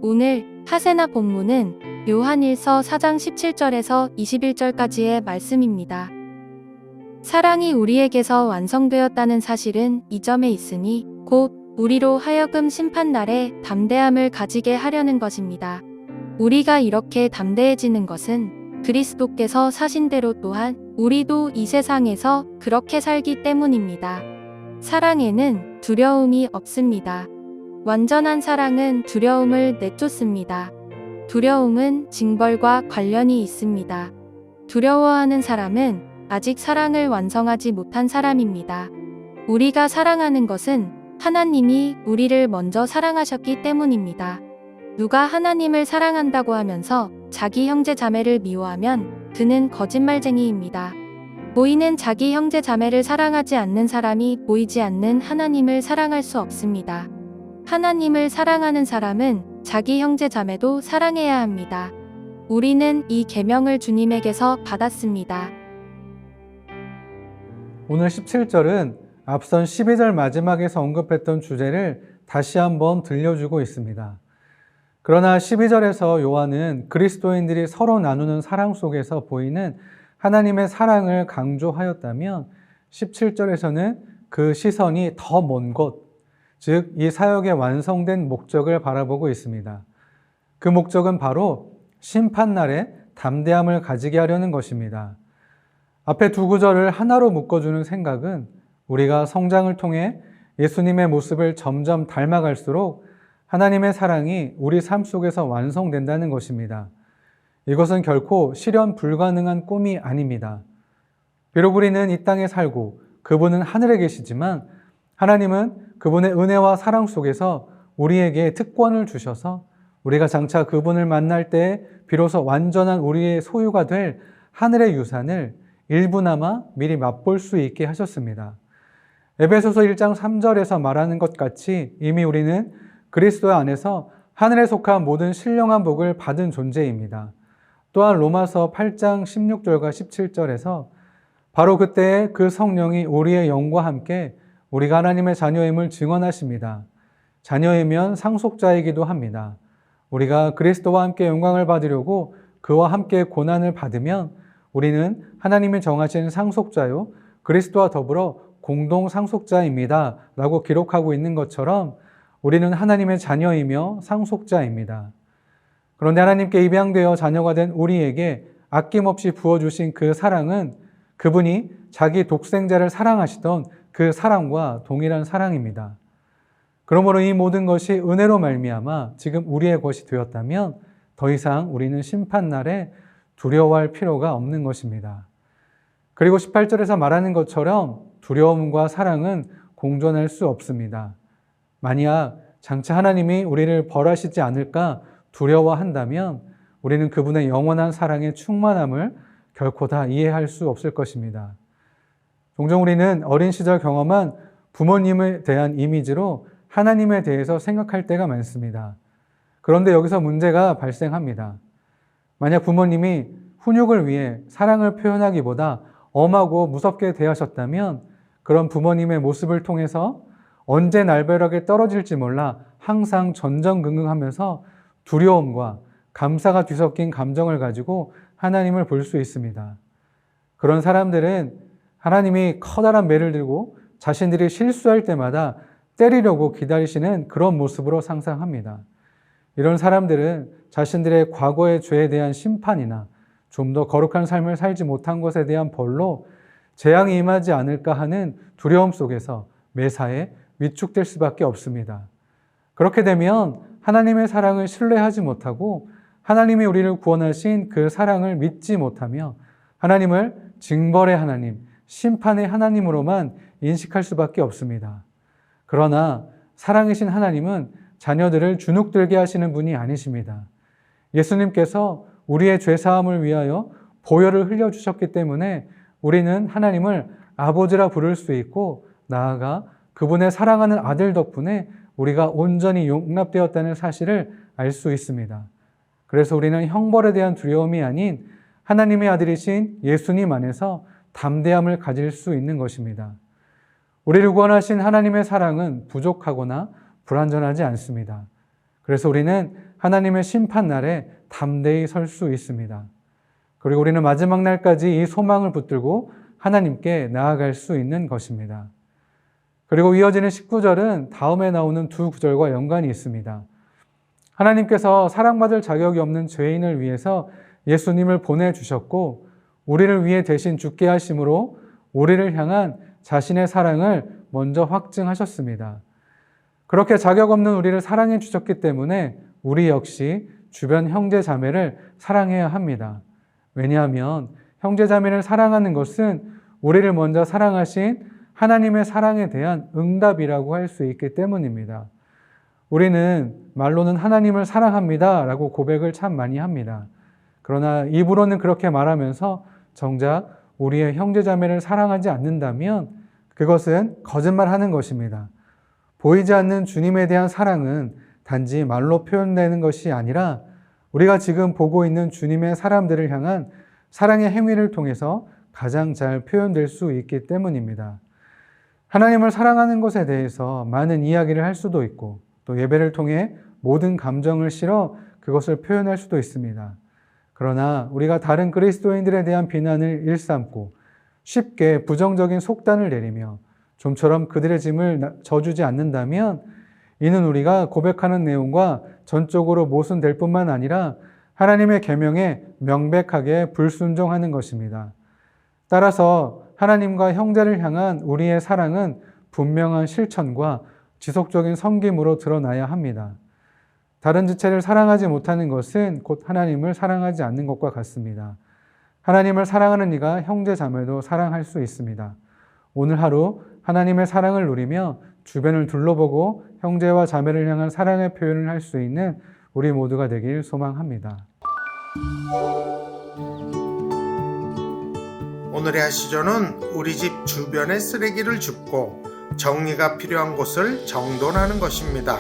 오늘 하세나 본문은 요한일서 4장 17절에서 21절까지의 말씀입니다. 사랑이 우리에게서 완성되었다는 사실은 이 점에 있으니 곧 우리로 하여금 심판날에 담대함을 가지게 하려는 것입니다. 우리가 이렇게 담대해지는 것은 그리스도께서 사신 대로 또한 우리도 이 세상에서 그렇게 살기 때문입니다. 사랑에는 두려움이 없습니다. 완전한 사랑은 두려움을 내쫓습니다. 두려움은 징벌과 관련이 있습니다. 두려워하는 사람은 아직 사랑을 완성하지 못한 사람입니다. 우리가 사랑하는 것은 하나님이 우리를 먼저 사랑하셨기 때문입니다. 누가 하나님을 사랑한다고 하면서 자기 형제 자매를 미워하면 그는 거짓말쟁이입니다. 보이는 자기 형제 자매를 사랑하지 않는 사람이 보이지 않는 하나님을 사랑할 수 없습니다. 하나님을 사랑하는 사람은 자기 형제 자매도 사랑해야 합니다. 우리는 이 계명을 주님에게서 받았습니다. 오늘 17절은 앞선 12절 마지막에서 언급했던 주제를 다시 한번 들려주고 있습니다. 그러나 12절에서 요한은 그리스도인들이 서로 나누는 사랑 속에서 보이는 하나님의 사랑을 강조하였다면 17절에서는 그 시선이 더 먼 곳, 즉 이 사역의 완성된 목적을 바라보고 있습니다. 그 목적은 바로 심판날에 담대함을 가지게 하려는 것입니다. 앞에 두 구절을 하나로 묶어주는 생각은 우리가 성장을 통해 예수님의 모습을 점점 닮아갈수록 하나님의 사랑이 우리 삶 속에서 완성된다는 것입니다. 이것은 결코 실현 불가능한 꿈이 아닙니다. 비록 우리는 이 땅에 살고 그분은 하늘에 계시지만 하나님은 그분의 은혜와 사랑 속에서 우리에게 특권을 주셔서 우리가 장차 그분을 만날 때 비로소 완전한 우리의 소유가 될 하늘의 유산을 일부나마 미리 맛볼 수 있게 하셨습니다. 에베소서 1장 3절에서 말하는 것 같이 이미 우리는 그리스도 안에서 하늘에 속한 모든 신령한 복을 받은 존재입니다. 또한 로마서 8장 16절과 17절에서 바로 그때에 그 성령이 우리의 영과 함께 우리가 하나님의 자녀임을 증언하십니다. 자녀이면 상속자이기도 합니다. 우리가 그리스도와 함께 영광을 받으려고 그와 함께 고난을 받으면 우리는 하나님이 정하신 상속자요 그리스도와 더불어 공동 상속자입니다 라고 기록하고 있는 것처럼 우리는 하나님의 자녀이며 상속자입니다. 그런데 하나님께 입양되어 자녀가 된 우리에게 아낌없이 부어주신 그 사랑은 그분이 자기 독생자를 사랑하시던 그 사랑과 동일한 사랑입니다. 그러므로 이 모든 것이 은혜로 말미암아 지금 우리의 것이 되었다면 더 이상 우리는 심판날에 두려워할 필요가 없는 것입니다. 그리고 18절에서 말하는 것처럼 두려움과 사랑은 공존할 수 없습니다. 만약 장차 하나님이 우리를 벌하시지 않을까 두려워한다면 우리는 그분의 영원한 사랑의 충만함을 결코 다 이해할 수 없을 것입니다. 종종 우리는 어린 시절 경험한 부모님에 대한 이미지로 하나님에 대해서 생각할 때가 많습니다. 그런데 여기서 문제가 발생합니다. 만약 부모님이 훈육을 위해 사랑을 표현하기보다 엄하고 무섭게 대하셨다면 그런 부모님의 모습을 통해서 언제 날벼락에 떨어질지 몰라 항상 전전긍긍하면서 두려움과 감사가 뒤섞인 감정을 가지고 하나님을 볼 수 있습니다. 그런 사람들은 하나님이 커다란 매를 들고 자신들이 실수할 때마다 때리려고 기다리시는 그런 모습으로 상상합니다. 이런 사람들은 자신들의 과거의 죄에 대한 심판이나 좀 더 거룩한 삶을 살지 못한 것에 대한 벌로 재앙이 임하지 않을까 하는 두려움 속에서 매사에 위축될 수밖에 없습니다. 그렇게 되면 하나님의 사랑을 신뢰하지 못하고 하나님이 우리를 구원하신 그 사랑을 믿지 못하며 하나님을 징벌의 하나님, 심판의 하나님으로만 인식할 수밖에 없습니다. 그러나 사랑이신 하나님은 자녀들을 주눅들게 하시는 분이 아니십니다. 예수님께서 우리의 죄사함을 위하여 보혈을 흘려주셨기 때문에 우리는 하나님을 아버지라 부를 수 있고 나아가 그분의 사랑하는 아들 덕분에 우리가 온전히 용납되었다는 사실을 알 수 있습니다. 그래서 우리는 형벌에 대한 두려움이 아닌 하나님의 아들이신 예수님 안에서 담대함을 가질 수 있는 것입니다. 우리를 구원하신 하나님의 사랑은 부족하거나 불완전하지 않습니다. 그래서 우리는 하나님의 심판날에 담대히 설 수 있습니다. 그리고 우리는 마지막 날까지 이 소망을 붙들고 하나님께 나아갈 수 있는 것입니다. 그리고 이어지는 19절은 다음에 나오는 두 구절과 연관이 있습니다. 하나님께서 사랑받을 자격이 없는 죄인을 위해서 예수님을 보내주셨고 우리를 위해 대신 죽게 하심으로 우리를 향한 자신의 사랑을 먼저 확증하셨습니다. 그렇게 자격 없는 우리를 사랑해 주셨기 때문에 우리 역시 주변 형제 자매를 사랑해야 합니다. 왜냐하면 형제 자매를 사랑하는 것은 우리를 먼저 사랑하신 하나님의 사랑에 대한 응답이라고 할 수 있기 때문입니다. 우리는 말로는 하나님을 사랑합니다 라고 고백을 참 많이 합니다. 그러나 입으로는 그렇게 말하면서 정작 우리의 형제 자매를 사랑하지 않는다면 그것은 거짓말하는 것입니다. 보이지 않는 주님에 대한 사랑은 단지 말로 표현되는 것이 아니라 우리가 지금 보고 있는 주님의 사람들을 향한 사랑의 행위를 통해서 가장 잘 표현될 수 있기 때문입니다. 하나님을 사랑하는 것에 대해서 많은 이야기를 할 수도 있고 또 예배를 통해 모든 감정을 실어 그것을 표현할 수도 있습니다. 그러나 우리가 다른 그리스도인들에 대한 비난을 일삼고 쉽게 부정적인 속단을 내리며 좀처럼 그들의 짐을 져주지 않는다면 이는 우리가 고백하는 내용과 전적으로 모순될 뿐만 아니라 하나님의 계명에 명백하게 불순종하는 것입니다. 따라서 하나님과 형제를 향한 우리의 사랑은 분명한 실천과 지속적인 섬김으로 드러나야 합니다. 다른 지체를 사랑하지 못하는 것은 곧 하나님을 사랑하지 않는 것과 같습니다. 하나님을 사랑하는 이가 형제 자매도 사랑할 수 있습니다. 오늘 하루 하나님의 사랑을 누리며 주변을 둘러보고 형제와 자매를 향한 사랑의 표현을 할 수 있는 우리 모두가 되길 소망합니다. 오늘의 하시조는 우리 집 주변의 쓰레기를 줍고 정리가 필요한 곳을 정돈하는 것입니다.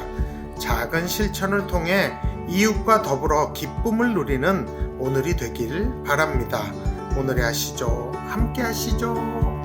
작은 실천을 통해 이웃과 더불어 기쁨을 누리는 오늘이 되길 바랍니다. 오늘의 하시조 함께 하시죠.